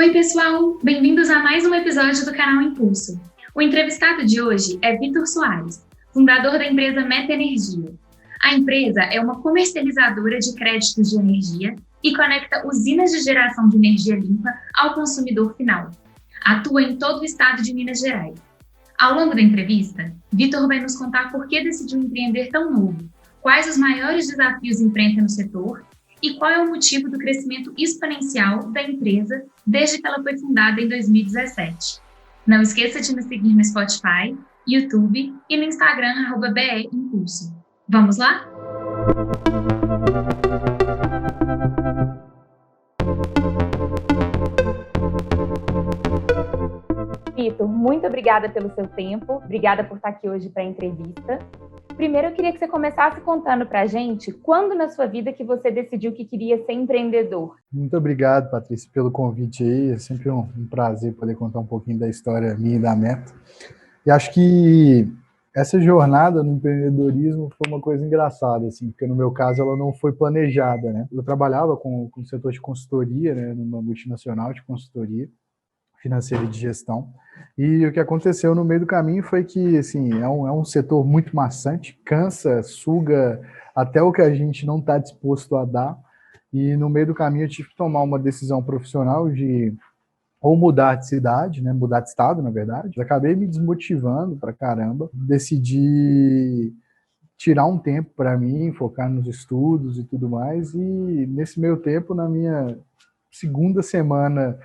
Oi, pessoal! Bem-vindos a mais um episódio do canal Impulso. O entrevistado de hoje é Vitor Soares, fundador da empresa Meta Energia. A empresa é uma comercializadora de créditos de energia e conecta usinas de geração de energia limpa ao consumidor final. Atua em todo o estado de Minas Gerais. Ao longo da entrevista, Vitor vai nos contar por que decidiu empreender tão novo, quais os maiores desafios enfrenta no setor e qual é o motivo do crescimento exponencial da empresa desde que ela foi fundada em 2017. Não esqueça de nos seguir no Spotify, YouTube e no Instagram @BE Impulso. Vamos lá? Vitor, muito obrigada pelo seu tempo, obrigada por estar aqui hoje para a entrevista. Primeiro, eu queria que você começasse contando para a gente quando na sua vida que você decidiu que queria ser empreendedor. Muito obrigado, Patrícia, pelo convite aí. É sempre um prazer poder contar um pouquinho da história minha e da Meta. E acho que essa jornada no empreendedorismo foi uma coisa engraçada, assim, porque no meu caso ela não foi planejada, né? Eu trabalhava com o setor de consultoria, né, numa multinacional de consultoria financeira e de gestão. E o que aconteceu no meio do caminho foi que, assim, é um setor muito maçante, cansa, suga até o que a gente não está disposto a dar. E no meio do caminho eu tive que tomar uma decisão profissional de ou mudar de cidade, né, mudar de estado, na verdade. Eu acabei me desmotivando pra caramba, decidi tirar um tempo para mim, focar nos estudos e tudo mais, e nesse meio tempo, na minha segunda semana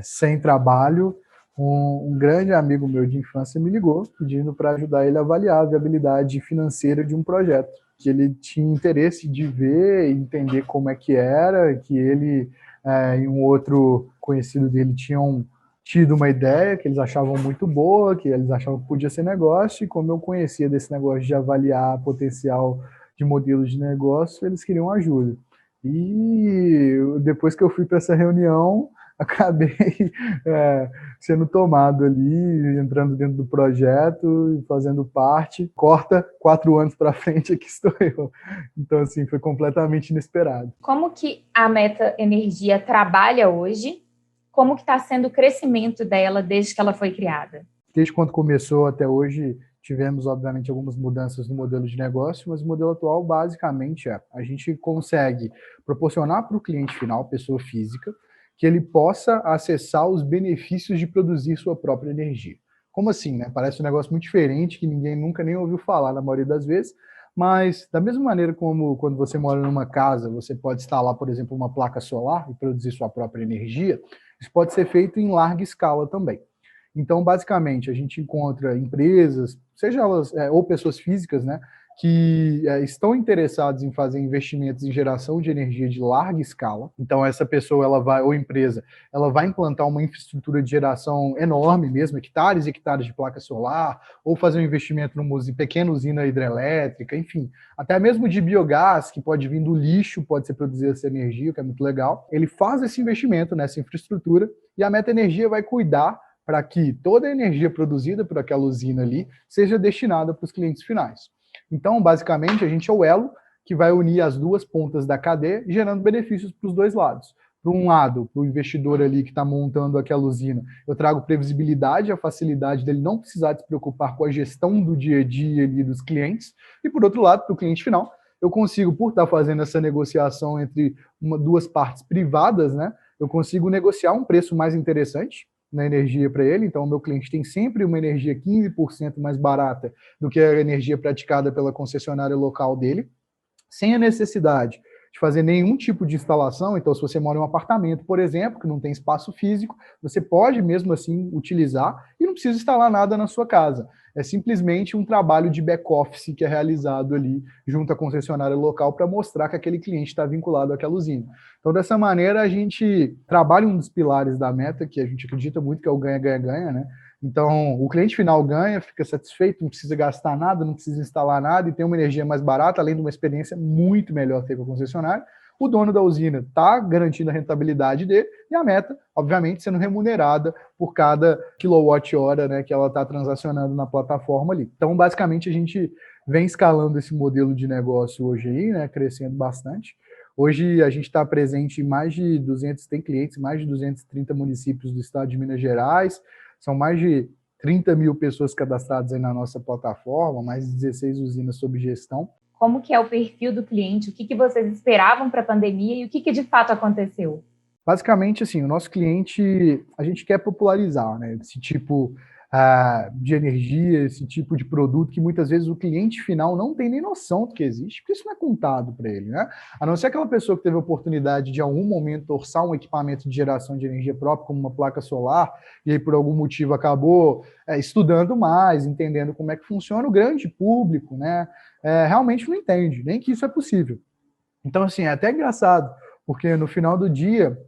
sem trabalho, um grande amigo meu de infância me ligou, pedindo para ajudar ele a avaliar a viabilidade financeira de um projeto, que ele tinha interesse de ver e entender como é que era, que ele e um outro conhecido dele tinham tido uma ideia que eles achavam muito boa, que eles achavam que podia ser negócio, e como eu conhecia desse negócio de avaliar potencial de modelos de negócio, eles queriam ajuda. E depois que eu fui para essa reunião, acabei sendo tomado ali, entrando dentro do projeto, fazendo parte. Corta 4 anos para frente, aqui estou eu. Então, assim, foi completamente inesperado. Como que a Meta Energia trabalha hoje? Como que está sendo o crescimento dela desde que ela foi criada? Desde quando começou até hoje, tivemos, obviamente, algumas mudanças no modelo de negócio, mas o modelo atual, basicamente, a gente consegue proporcionar para o cliente final, pessoa física, que ele possa acessar os benefícios de produzir sua própria energia. Como assim, né? Parece um negócio muito diferente, que ninguém nunca nem ouviu falar na maioria das vezes, mas da mesma maneira como quando você mora numa casa, você pode instalar, por exemplo, uma placa solar e produzir sua própria energia, isso pode ser feito em larga escala também. Então, basicamente, a gente encontra empresas, seja elas ou pessoas físicas, né, que estão interessadas em fazer investimentos em geração de energia de larga escala. Então, essa pessoa, ela vai, ou empresa, ela vai implantar uma infraestrutura de geração enorme mesmo, hectares e hectares de placa solar, ou fazer um investimento numa pequena usina hidrelétrica, enfim, até mesmo de biogás, que pode vir do lixo, pode ser produzida essa energia, que é muito legal. Ele faz esse investimento nessa infraestrutura e a Meta Energia vai cuidar para que toda a energia produzida por aquela usina ali seja destinada para os clientes finais. Então, basicamente, a gente é o elo que vai unir as duas pontas da cadeia, gerando benefícios para os dois lados. Para um lado, para o investidor ali que está montando aquela usina, eu trago previsibilidade, a facilidade dele não precisar se preocupar com a gestão do dia a dia ali dos clientes. E, por outro lado, para o cliente final, eu consigo, por estar fazendo essa negociação entre duas partes privadas, né, eu consigo negociar um preço mais interessante na energia para ele. Então, o meu cliente tem sempre uma energia 15% mais barata do que a energia praticada pela concessionária local dele, sem a necessidade de fazer nenhum tipo de instalação. Então, se você mora em um apartamento, por exemplo, que não tem espaço físico, você pode mesmo assim utilizar e não precisa instalar nada na sua casa. É simplesmente um trabalho de back-office que é realizado ali junto à concessionária local para mostrar que aquele cliente está vinculado àquela usina. Então, dessa maneira, a gente trabalha um dos pilares da Meta, que a gente acredita muito que é o ganha-ganha-ganha, né? Então, o cliente final ganha, fica satisfeito, não precisa gastar nada, não precisa instalar nada e tem uma energia mais barata, além de uma experiência muito melhor ter com a concessionária. O dono da usina está garantindo a rentabilidade dele e a Meta, obviamente, sendo remunerada por cada quilowatt-hora, né, que ela está transacionando na plataforma ali. Então, basicamente, a gente vem escalando esse modelo de negócio hoje aí, né, crescendo bastante. Hoje a gente está presente em mais de 200, tem clientes em mais de 230 municípios do estado de Minas Gerais, são mais de 30 mil pessoas cadastradas aí na nossa plataforma, mais de 16 usinas sob gestão. Como que é o perfil do cliente? O que vocês esperavam para a pandemia e o que de fato aconteceu? Basicamente, assim, o nosso cliente, a gente quer popularizar, né, esse tipo de energia, esse tipo de produto que muitas vezes o cliente final não tem nem noção do que existe, porque isso não é contado para ele, né? A não ser aquela pessoa que teve a oportunidade de, em algum momento, orçar um equipamento de geração de energia própria, como uma placa solar, e aí, por algum motivo, acabou estudando mais, entendendo como é que funciona. O grande público, né, realmente não entende, nem que isso é possível. Então, assim, é até engraçado, porque no final do dia,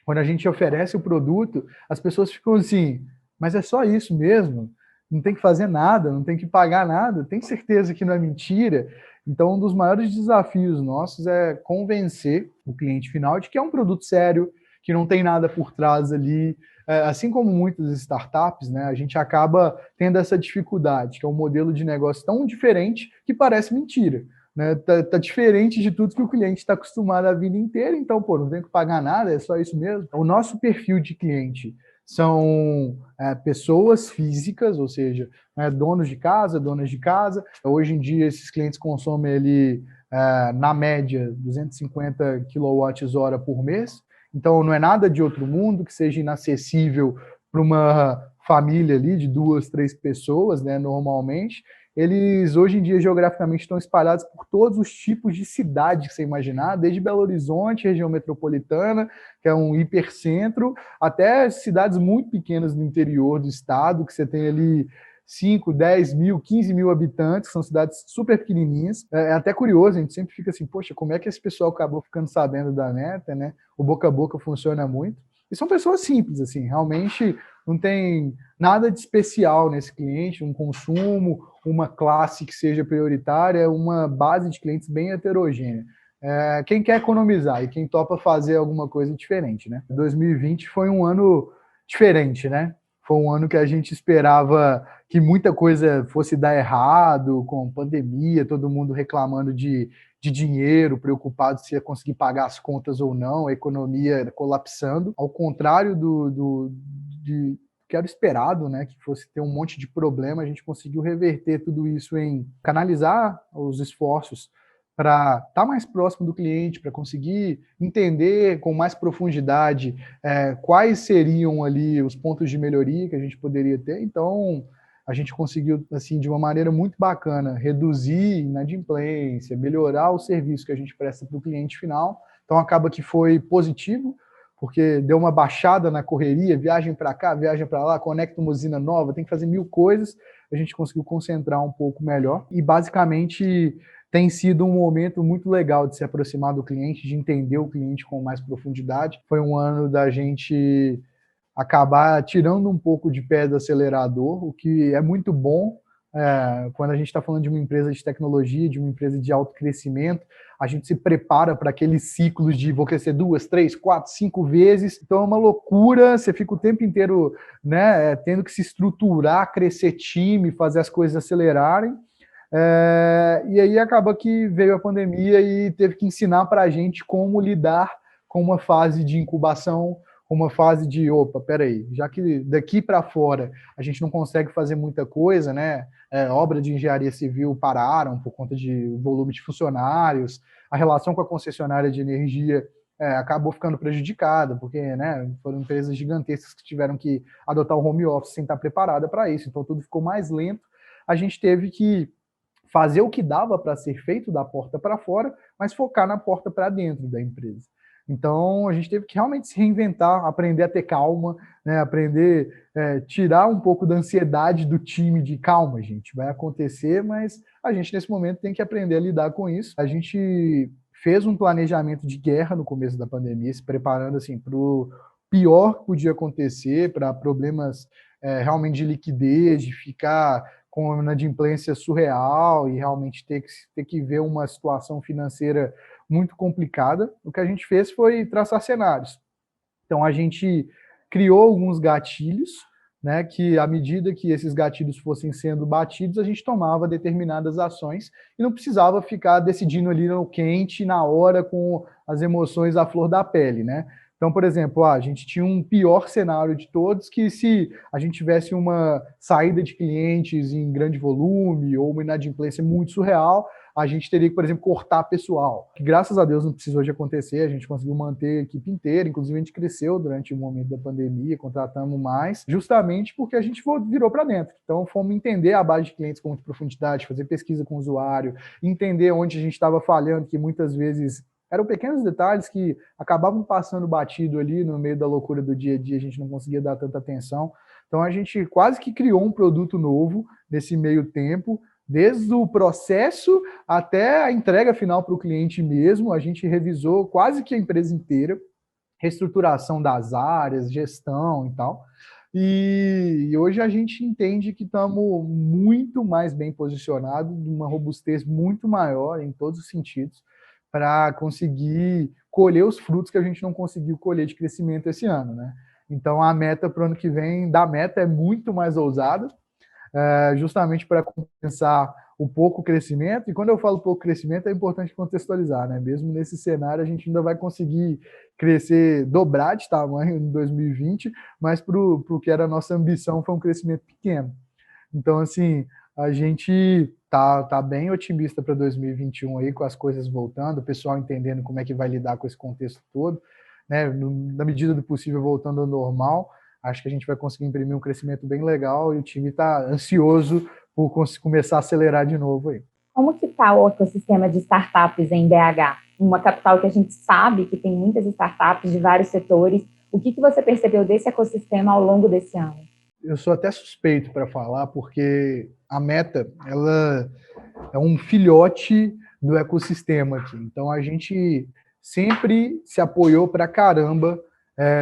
quando a gente oferece o produto, as pessoas ficam assim, mas é só isso mesmo? Não tem que fazer nada, não tem que pagar nada? Tem certeza que não é mentira? Então, um dos maiores desafios nossos é convencer o cliente final de que é um produto sério, que não tem nada por trás ali. Assim como muitas startups, né, a gente acaba tendo essa dificuldade, que é um modelo de negócio tão diferente que parece mentira. Né, tá diferente de tudo que o cliente está acostumado a vida inteira, então, pô, não tem que pagar nada, é só isso mesmo. O nosso perfil de cliente são pessoas físicas, ou seja, donos de casa, donas de casa. Hoje em dia, esses clientes consomem ali, na média, 250 kWh por mês, então não é nada de outro mundo que seja inacessível para uma família ali de 2, 3 pessoas, né, normalmente. Eles, hoje em dia, geograficamente, estão espalhados por todos os tipos de cidade que você imaginar, desde Belo Horizonte, região metropolitana, que é um hipercentro, até cidades muito pequenas no interior do estado, que você tem ali 5, 10 mil, 15 mil habitantes, são cidades super pequenininhas. É até curioso, a gente sempre fica assim, poxa, como é que esse pessoal acabou ficando sabendo da Meta, né? O boca a boca funciona muito. E são pessoas simples, assim, realmente não tem nada de especial nesse cliente, um consumo, uma classe que seja prioritária, uma base de clientes bem heterogênea. Quem quer economizar e quem topa fazer alguma coisa diferente, né? 2020 foi um ano diferente, né? Foi um ano que a gente esperava que muita coisa fosse dar errado, com pandemia, todo mundo reclamando de dinheiro, preocupado se ia conseguir pagar as contas ou não, a economia colapsando. Ao contrário que era esperado, né, que fosse ter um monte de problema, a gente conseguiu reverter tudo isso em canalizar os esforços para estar mais próximo do cliente, para conseguir entender com mais profundidade quais seriam ali os pontos de melhoria que a gente poderia ter. Então, a gente conseguiu, assim, de uma maneira muito bacana, reduzir inadimplência, melhorar o serviço que a gente presta para o cliente final. Então, acaba que foi positivo, porque deu uma baixada na correria, viagem para cá, viagem para lá, conecta uma usina nova, tem que fazer 1000 coisas, a gente conseguiu concentrar um pouco melhor. E, basicamente, tem sido um momento muito legal de se aproximar do cliente, de entender o cliente com mais profundidade. Foi um ano da gente acabar tirando um pouco de pé do acelerador, o que é muito bom quando a gente está falando de uma empresa de tecnologia, de uma empresa de alto crescimento. A gente se prepara para aqueles ciclos de vou crescer 2, 3, 4, 5 vezes. Então é uma loucura, você fica o tempo inteiro, né, tendo que se estruturar, crescer time, fazer as coisas acelerarem. E aí acaba que veio a pandemia e teve que ensinar para a gente como lidar com uma fase de incubação, uma fase de, opa, peraí, já que daqui para fora a gente não consegue fazer muita coisa, né? Obra de engenharia civil pararam por conta de volume de funcionários, a relação com a concessionária de energia acabou ficando prejudicada, porque, né, foram empresas gigantescas que tiveram que adotar o home office sem estar preparada para isso, então tudo ficou mais lento. A gente teve que fazer o que dava para ser feito da porta para fora, mas focar na porta para dentro da empresa. Então, a gente teve que realmente se reinventar, aprender a ter calma, né? Aprender, tirar um pouco da ansiedade do time de calma, gente, vai acontecer, mas a gente, nesse momento, tem que aprender a lidar com isso. A gente fez um planejamento de guerra no começo da pandemia, se preparando assim, para o pior que podia acontecer, para problemas realmente de liquidez, de ficar com uma inadimplência surreal e realmente ter que ver uma situação financeira muito complicada. O que a gente fez foi traçar cenários. Então, a gente criou alguns gatilhos né, que à medida que esses gatilhos fossem sendo batidos, a gente tomava determinadas ações e não precisava ficar decidindo ali no quente, na hora, com as emoções à flor da pele, né? Então, por exemplo, a gente tinha um pior cenário de todos, que se a gente tivesse uma saída de clientes em grande volume ou uma inadimplência muito surreal, a gente teria que, por exemplo, cortar pessoal. Que, graças a Deus, não precisou de acontecer, a gente conseguiu manter a equipe inteira, inclusive a gente cresceu durante o momento da pandemia, contratamos mais, justamente porque a gente virou para dentro. Então, fomos entender a base de clientes com muita profundidade, fazer pesquisa com o usuário, entender onde a gente estava falhando, que muitas vezes eram pequenos detalhes que acabavam passando batido ali no meio da loucura do dia a dia, a gente não conseguia dar tanta atenção. Então, a gente quase que criou um produto novo nesse meio tempo, desde o processo até a entrega final para o cliente mesmo. A gente revisou quase que a empresa inteira, reestruturação das áreas, gestão e tal. E hoje a gente entende que estamos muito mais bem posicionados, de uma robustez muito maior em todos os sentidos, para conseguir colher os frutos que a gente não conseguiu colher de crescimento esse ano, né? Então, a meta para o ano que vem da meta é muito mais ousada, justamente para compensar o pouco crescimento. E quando eu falo pouco crescimento, é importante contextualizar, né? Mesmo nesse cenário, a gente ainda vai conseguir crescer, dobrar de tamanho em 2020, mas para o que era a nossa ambição foi um crescimento pequeno. Então, assim, a gente tá bem otimista para 2021 aí, com as coisas voltando, o pessoal entendendo como é que vai lidar com esse contexto todo, né? Na medida do possível, voltando ao normal. Acho que a gente vai conseguir imprimir um crescimento bem legal e o time está ansioso por começar a acelerar de novo aí. Como que está o ecossistema de startups em BH? Uma capital que a gente sabe que tem muitas startups de vários setores. O que você percebeu desse ecossistema ao longo desse ano? Eu sou até suspeito para falar, porque a Meta, ela é um filhote do ecossistema aqui. Então, a gente sempre se apoiou para caramba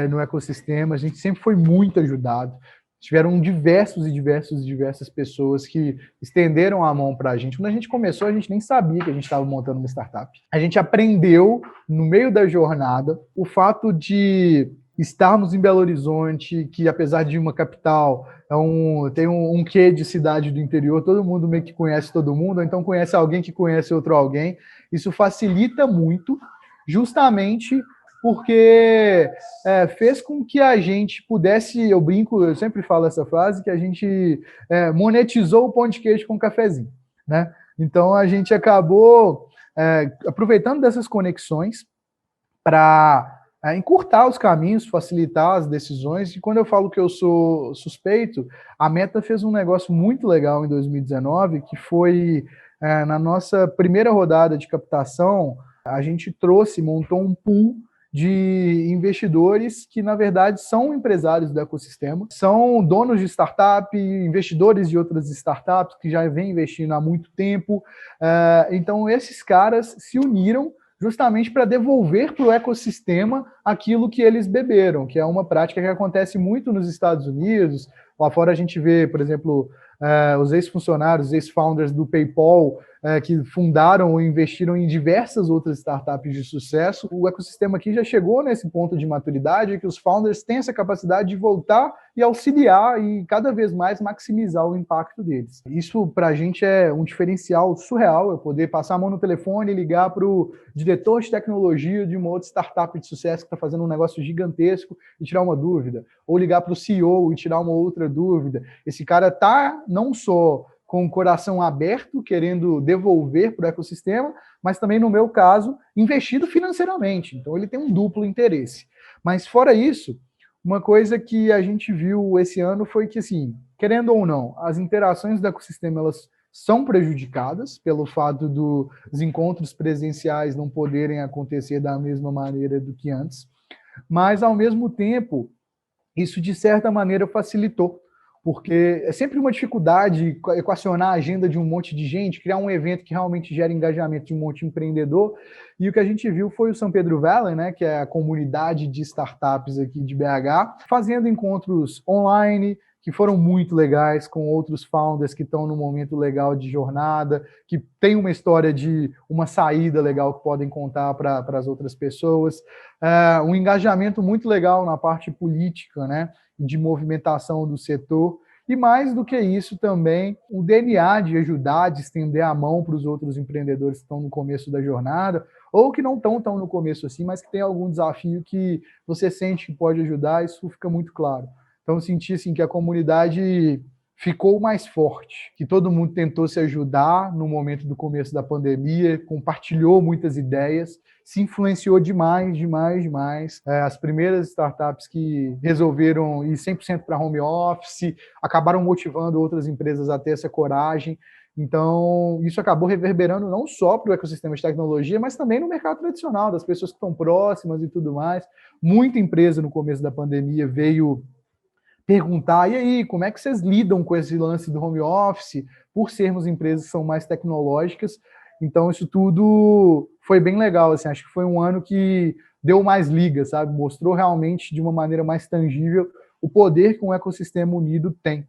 no ecossistema, a gente sempre foi muito ajudado. Tiveram diversas pessoas que estenderam a mão para a gente. Quando a gente começou, a gente nem sabia que a gente estava montando uma startup. A gente aprendeu, no meio da jornada, o fato de estarmos em Belo Horizonte, que apesar de uma capital, tem um quê de cidade do interior, todo mundo meio que conhece todo mundo, ou então conhece alguém que conhece outro alguém. Isso facilita muito, justamente porque fez com que a gente pudesse, eu brinco, eu sempre falo essa frase, que a gente monetizou o pão de queijo com cafezinho, né? Então, a gente acabou aproveitando dessas conexões para encurtar os caminhos, facilitar as decisões. E quando eu falo que eu sou suspeito, a Meta fez um negócio muito legal em 2019, que foi, na nossa primeira rodada de captação, a gente montou um pool de investidores que, na verdade, são empresários do ecossistema, são donos de startup, investidores de outras startups que já vêm investindo há muito tempo. Então, esses caras se uniram justamente para devolver para o ecossistema aquilo que eles beberam, que é uma prática que acontece muito nos Estados Unidos. Lá fora a gente vê, por exemplo, os ex-funcionários, os ex-founders do PayPal, que fundaram ou investiram em diversas outras startups de sucesso. O ecossistema aqui já chegou nesse ponto de maturidade que os founders têm essa capacidade de voltar e auxiliar e cada vez mais maximizar o impacto deles. Isso para a gente é um diferencial surreal, eu poder passar a mão no telefone e ligar para o diretor de tecnologia de uma outra startup de sucesso que está fazendo um negócio gigantesco e tirar uma dúvida, ou ligar para o CEO e tirar uma outra dúvida. Esse cara está não só com o coração aberto, querendo devolver para o ecossistema, mas também, no meu caso, investido financeiramente. Então, ele tem um duplo interesse. Mas, fora isso, uma coisa que a gente viu esse ano foi que, assim, querendo ou não, as interações do ecossistema, elas são prejudicadas pelo fato dos encontros presenciais não poderem acontecer da mesma maneira do que antes, mas, ao mesmo tempo, isso, de certa maneira, facilitou, porque é sempre uma dificuldade equacionar a agenda de um monte de gente, criar um evento que realmente gera engajamento de um monte de empreendedor. E o que a gente viu foi o São Pedro Valley, né, que é a comunidade de startups aqui de BH, fazendo encontros online, que foram muito legais, com outros founders que estão num momento legal de jornada, que tem uma história de uma saída legal que podem contar para as outras pessoas. Um engajamento muito legal na parte política, né, de movimentação do setor. E mais do que isso também, o DNA de ajudar, de estender a mão para os outros empreendedores que estão no começo da jornada, ou que não estão tão no começo assim, mas que tem algum desafio que você sente que pode ajudar, isso fica muito claro. Então, eu senti assim, que a comunidade ficou mais forte, que todo mundo tentou se ajudar no momento do começo da pandemia, compartilhou muitas ideias, se influenciou demais. As primeiras startups que resolveram ir 100% para home office, acabaram motivando outras empresas a ter essa coragem. Então, isso acabou reverberando não só para o ecossistema de tecnologia, mas também no mercado tradicional, das pessoas que estão próximas e tudo mais. Muita empresa no começo da pandemia veio perguntar, e aí, como é que vocês lidam com esse lance do home office, por sermos empresas que são mais tecnológicas? Então, isso tudo foi bem legal, assim, acho que foi um ano que deu mais liga, sabe? Mostrou realmente de uma maneira mais tangível o poder que um ecossistema unido tem.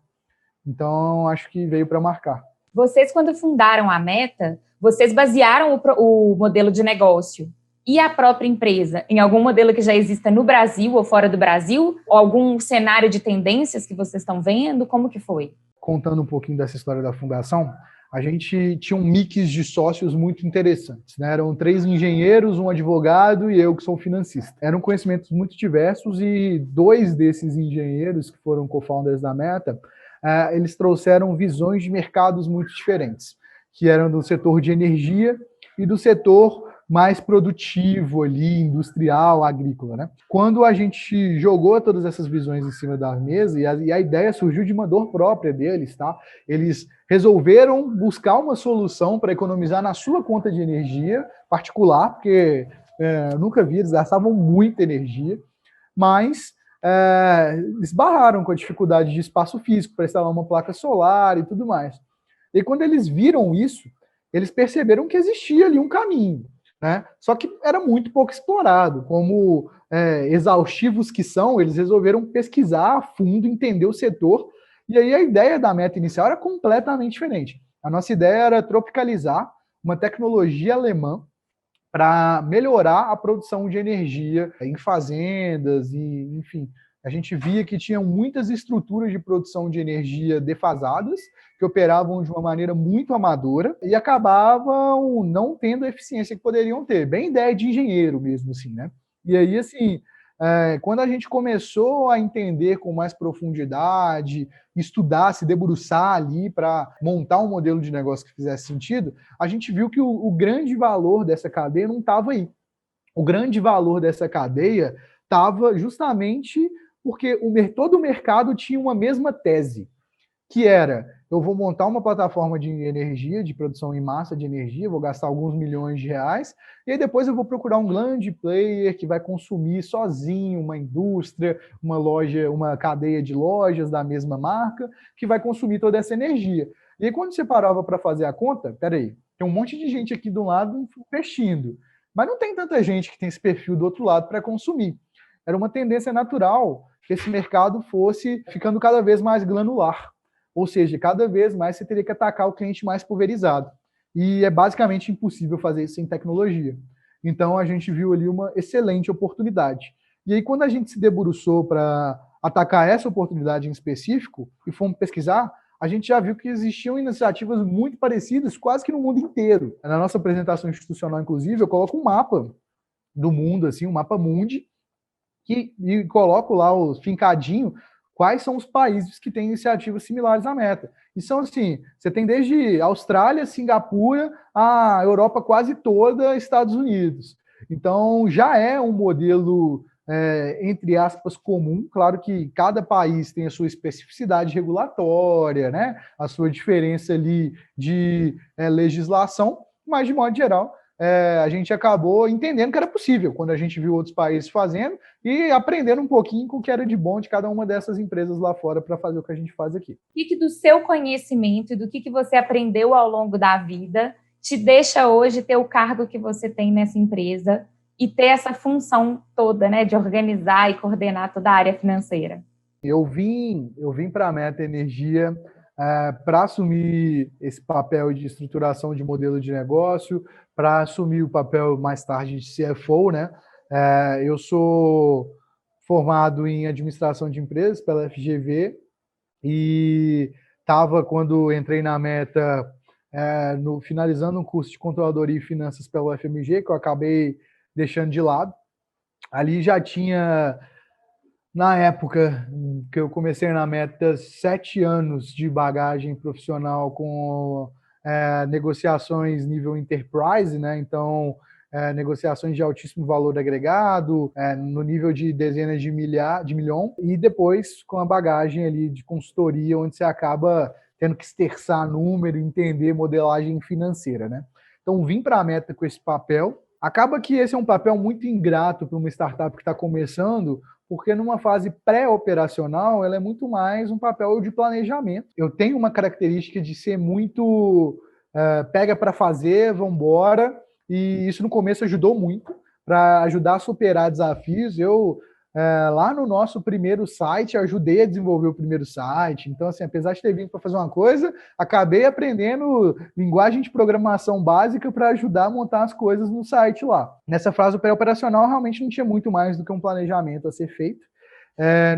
Então, acho que veio para marcar. Vocês, quando fundaram a Meta, vocês basearam o modelo de negócio e a própria empresa em algum modelo que já exista no Brasil ou fora do Brasil? Ou algum cenário de tendências que vocês estão vendo? Como que foi? Contando um pouquinho dessa história da fundação, a gente tinha um mix de sócios muito interessantes, né? Eram 3 engenheiros, um advogado e eu que sou financista. Eram conhecimentos muito diversos e 2 desses engenheiros, que foram co-founders da Meta, eles trouxeram visões de mercados muito diferentes, que eram do setor de energia e do setor mais produtivo ali, industrial, agrícola, né? Quando a gente jogou todas essas visões em cima da mesa, e a ideia surgiu de uma dor própria deles, tá? Eles resolveram buscar uma solução para economizar na sua conta de energia particular, porque eu nunca vi, eles gastavam muita energia, mas esbarraram com a dificuldade de espaço físico para instalar uma placa solar e tudo mais. E quando eles viram isso, eles perceberam que existia ali um caminho, né? Só que era muito pouco explorado. Como exaustivos que são, eles resolveram pesquisar a fundo, entender o setor, e aí a ideia da Meta inicial era completamente diferente. A nossa ideia era tropicalizar uma tecnologia alemã para melhorar a produção de energia em fazendas e, enfim, a gente via que tinham muitas estruturas de produção de energia defasadas, que operavam de uma maneira muito amadora e acabavam não tendo a eficiência que poderiam ter. Bem ideia de engenheiro mesmo, assim, né? E aí, assim, quando a gente começou a entender com mais profundidade, estudar, se debruçar ali para montar um modelo de negócio que fizesse sentido, a gente viu que o grande valor dessa cadeia não estava aí. O grande valor dessa cadeia estava justamente porque todo o mercado tinha uma mesma tese, que era: eu vou montar uma plataforma de energia, de produção em massa de energia, vou gastar alguns milhões de reais, e aí depois eu vou procurar um grande player que vai consumir sozinho, uma indústria, uma loja, uma cadeia de lojas da mesma marca, que vai consumir toda essa energia. E aí quando você parava para fazer a conta, peraí, tem um monte de gente aqui do lado investindo, mas não tem tanta gente que tem esse perfil do outro lado para consumir. Era uma tendência natural que esse mercado fosse ficando cada vez mais granular. Ou seja, cada vez mais você teria que atacar o cliente mais pulverizado. E é basicamente impossível fazer isso sem tecnologia. Então, a gente viu ali uma excelente oportunidade. E aí, quando a gente se debruçou para atacar essa oportunidade em específico e fomos pesquisar, a gente já viu que existiam iniciativas muito parecidas quase que no mundo inteiro. Na nossa apresentação institucional, inclusive, eu coloco um mapa do mundo, assim, um mapa mundi, e coloco lá o fincadinho quais são os países que têm iniciativas similares à Meta. E são assim, você tem desde Austrália, Singapura, a Europa quase toda, Estados Unidos. Então, já é um modelo, entre aspas, comum. Claro que cada país tem a sua especificidade regulatória, né? A sua diferença ali de legislação, mas, de modo geral, a gente acabou entendendo que era possível quando a gente viu outros países fazendo e aprendendo um pouquinho com o que era de bom de cada uma dessas empresas lá fora para fazer o que a gente faz aqui. O que do seu conhecimento e do que você aprendeu ao longo da vida te deixa hoje ter o cargo que você tem nessa empresa e ter essa função toda, né, de organizar e coordenar toda a área financeira? Eu vim para a Meta Energia para assumir esse papel de estruturação de modelo de negócio, para assumir o papel mais tarde de CFO, né? Eu sou formado em administração de empresas pela FGV e estava, quando entrei na Meta, finalizando um curso de controladoria e finanças pela UFMG, que eu acabei deixando de lado. Ali já tinha, na época que eu comecei na Meta, 7 anos de bagagem profissional com negociações nível enterprise, né? Então, negociações de altíssimo valor agregado, no nível de dezenas de milhão, e depois com a bagagem ali de consultoria, onde você acaba tendo que esterçar número, entender modelagem financeira, né? Então, vim para a Meta com esse papel. Acaba que esse é um papel muito ingrato para uma startup que está começando, porque numa fase pré-operacional, ela é muito mais um papel de planejamento. Eu tenho uma característica de ser muito pega para fazer, vamos embora, e isso no começo ajudou muito para ajudar a superar desafios. Eu, lá no nosso primeiro site, ajudei a desenvolver o primeiro site. Então, assim, apesar de ter vindo para fazer uma coisa, acabei aprendendo linguagem de programação básica para ajudar a montar as coisas no site lá. Nessa fase pré-operacional, realmente não tinha muito mais do que um planejamento a ser feito.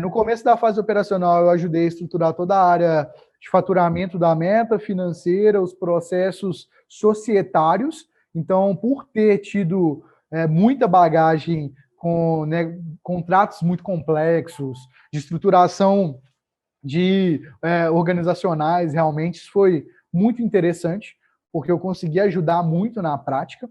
No começo da fase operacional, eu ajudei a estruturar toda a área de faturamento da Meta, financeira, os processos societários. Então, por ter tido muita bagagem com contratos muito complexos, de estruturação de organizacionais, realmente isso foi muito interessante, porque eu consegui ajudar muito na prática.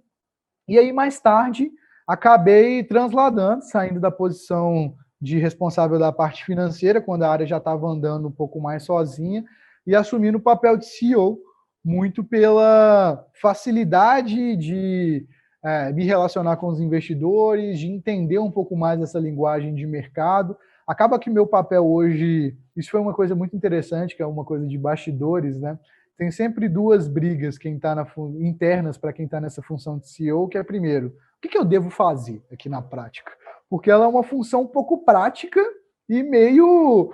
E aí, mais tarde, acabei transladando, saindo da posição de responsável da parte financeira, quando a área já estava andando um pouco mais sozinha, e assumindo o papel de CEO, muito pela facilidade de me relacionar com os investidores, de entender um pouco mais essa linguagem de mercado. Acaba que meu papel hoje, isso foi uma coisa muito interessante, que é uma coisa de bastidores, né? Tem sempre duas brigas internas para quem está nessa função de CEO, que é, primeiro, o que eu devo fazer aqui na prática? Porque ela é uma função um pouco prática e meio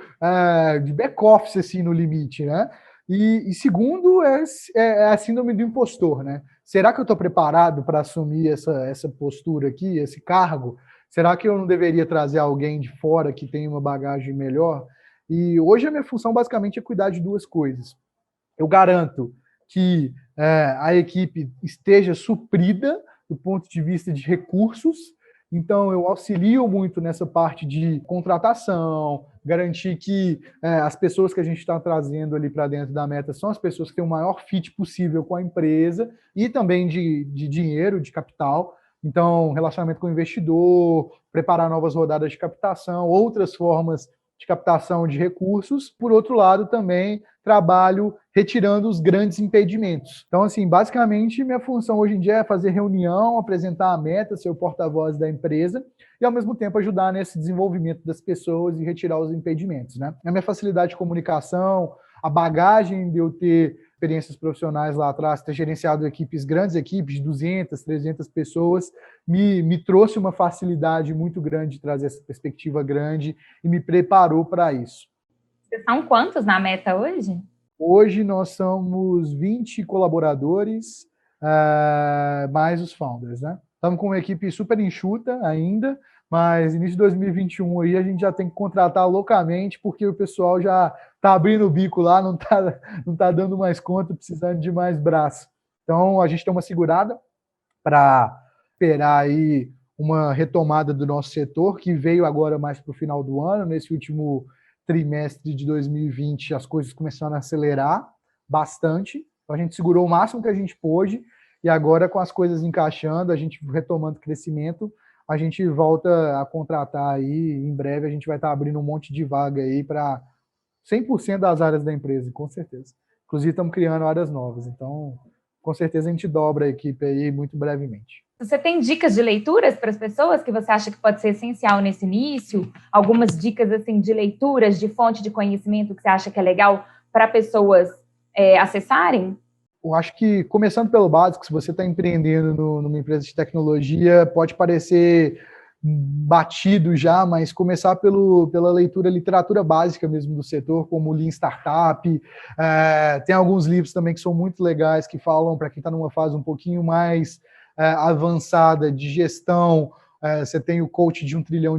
de back-office, assim, no limite, né? E segundo, é a síndrome do impostor, né? Será que eu estou preparado para assumir essa postura aqui, esse cargo? Será que eu não deveria trazer alguém de fora que tenha uma bagagem melhor? E hoje a minha função basicamente é cuidar de duas coisas. Eu garanto que a equipe esteja suprida do ponto de vista de recursos. Então, eu auxilio muito nessa parte de contratação, garantir que as pessoas que a gente está trazendo ali para dentro da Meta são as pessoas que têm o maior fit possível com a empresa e também de dinheiro, de capital. Então, relacionamento com o investidor, preparar novas rodadas de captação, outras formas de captação de recursos. Por outro lado, também trabalho retirando os grandes impedimentos. Então, assim, basicamente, minha função hoje em dia é fazer reunião, apresentar a meta, ser o porta-voz da empresa e, ao mesmo tempo, ajudar nesse desenvolvimento das pessoas e retirar os impedimentos, né? A minha facilidade de comunicação, a bagagem de eu ter experiências profissionais lá atrás, ter gerenciado grandes equipes de 200, 300 pessoas, me trouxe uma facilidade muito grande de trazer essa perspectiva grande e me preparou para isso. Vocês são quantos na Meta hoje? Hoje nós somos 20 colaboradores, mais os founders, né? Estamos com uma equipe super enxuta ainda, mas início de 2021 aí a gente já tem que contratar loucamente, porque o pessoal já está abrindo o bico lá, não tá dando mais conta, precisando de mais braço. Então, a gente tem uma segurada para esperar aí uma retomada do nosso setor, que veio agora mais para o final do ano. Nesse último trimestre de 2020, as coisas começaram a acelerar bastante. Então, a gente segurou o máximo que a gente pôde, e agora, com as coisas encaixando, a gente retomando o crescimento, a gente volta a contratar aí. Em breve, a gente vai estar abrindo um monte de vaga aí para 100% das áreas da empresa, com certeza. Inclusive, estamos criando áreas novas. Então, com certeza, a gente dobra a equipe aí muito brevemente. Você tem dicas de leituras para as pessoas que você acha que pode ser essencial nesse início? Algumas dicas assim de leituras, de fonte de conhecimento que você acha que é legal para pessoas acessarem? Eu acho que, começando pelo básico, se você está empreendendo numa empresa de tecnologia, pode parecer batido já, mas começar pela literatura básica mesmo do setor, como Lean Startup. Tem alguns livros também que são muito legais, que falam para quem está numa fase um pouquinho mais avançada de gestão. Você tem o Coach de $1 trilhão,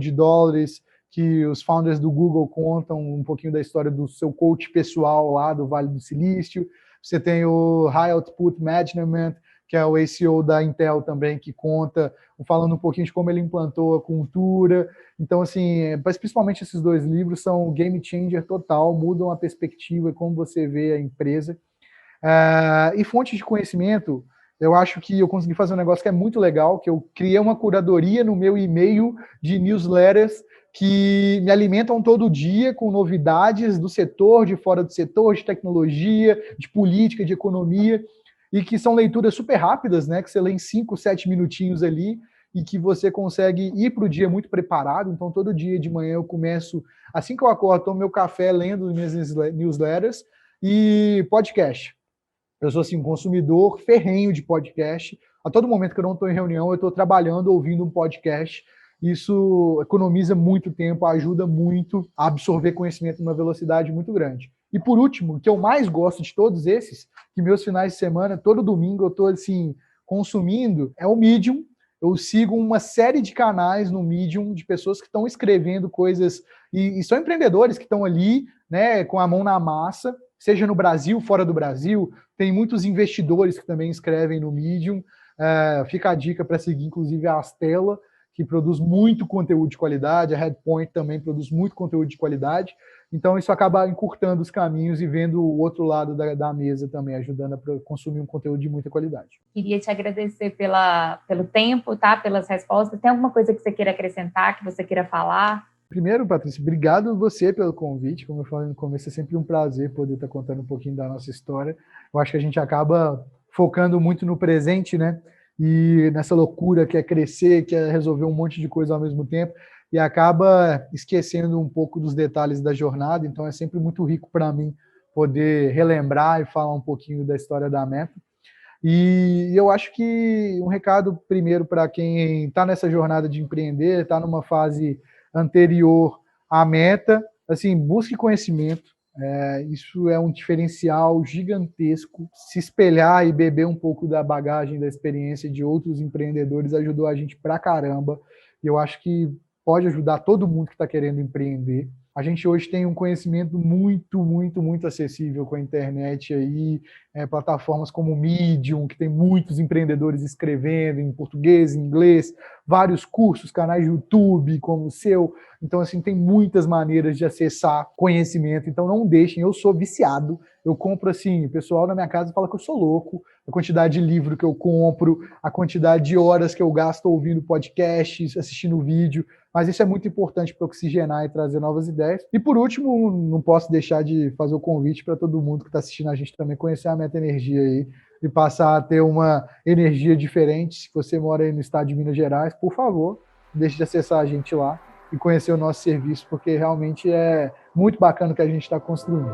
que os founders do Google contam um pouquinho da história do seu coach pessoal lá do Vale do Silício. Você tem o High Output Management, que é o ACO da Intel também, que conta, falando um pouquinho de como ele implantou a cultura. Então, assim, mas principalmente esses 2 livros são game changer total, mudam a perspectiva e como você vê a empresa. E fonte de conhecimento, eu acho que eu consegui fazer um negócio que é muito legal, que eu criei uma curadoria no meu e-mail de newsletters que me alimentam todo dia com novidades do setor, de fora do setor, de tecnologia, de política, de economia, e que são leituras super rápidas, né? Que você lê em 5, 7 minutinhos ali e que você consegue ir para o dia muito preparado. Então, todo dia de manhã eu começo, assim que eu acordo, tomo meu café lendo minhas newsletters e podcast. Eu sou, assim, um consumidor ferrenho de podcast. A todo momento que eu não estou em reunião, eu estou trabalhando, ouvindo um podcast. Isso economiza muito tempo, ajuda muito a absorver conhecimento numa velocidade muito grande. E por último, o que eu mais gosto de todos esses, que meus finais de semana, todo domingo eu estou assim, consumindo, é o Medium. Eu sigo uma série de canais no Medium de pessoas que estão escrevendo coisas, e são empreendedores que estão ali, né, com a mão na massa, seja no Brasil, fora do Brasil. Tem muitos investidores que também escrevem no Medium. Fica a dica para seguir, inclusive, a Astela, que produz muito conteúdo de qualidade, a Headpoint também produz muito conteúdo de qualidade. Então, isso acaba encurtando os caminhos e vendo o outro lado da mesa também, ajudando a consumir um conteúdo de muita qualidade. Queria te agradecer pelo tempo, tá? Pelas respostas. Tem alguma coisa que você queira acrescentar, que você queira falar? Primeiro, Patrícia, obrigado você pelo convite. Como eu falei no começo, é sempre um prazer poder estar contando um pouquinho da nossa história. Eu acho que a gente acaba focando muito no presente, né? E nessa loucura que é crescer, que é resolver um monte de coisa ao mesmo tempo, e acaba esquecendo um pouco dos detalhes da jornada. Então é sempre muito rico para mim poder relembrar e falar um pouquinho da história da Meta. E eu acho que um recado primeiro para quem está nessa jornada de empreender, está numa fase anterior à Meta, assim, busque conhecimento. Isso é um diferencial gigantesco. Se espelhar e beber um pouco da bagagem, da experiência de outros empreendedores ajudou a gente pra caramba. E eu acho que pode ajudar todo mundo que está querendo empreender. A gente hoje tem um conhecimento muito, muito, muito acessível com a internet aí, plataformas como o Medium, que tem muitos empreendedores escrevendo em português, em inglês, vários cursos, canais de YouTube como o seu. Então, assim, tem muitas maneiras de acessar conhecimento. Então, não deixem. Eu sou viciado. Eu compro, assim, o pessoal na minha casa fala que eu sou louco. A quantidade de livro que eu compro, a quantidade de horas que eu gasto ouvindo podcasts, assistindo vídeo. Mas isso é muito importante para oxigenar e trazer novas ideias. E, por último, não posso deixar de fazer o convite para todo mundo que está assistindo a gente também conhecer a Meta Energia aí e passar a ter uma energia diferente. Se você mora aí no estado de Minas Gerais, por favor, deixe de acessar a gente lá e conhecer o nosso serviço, porque realmente é muito bacana o que a gente está construindo.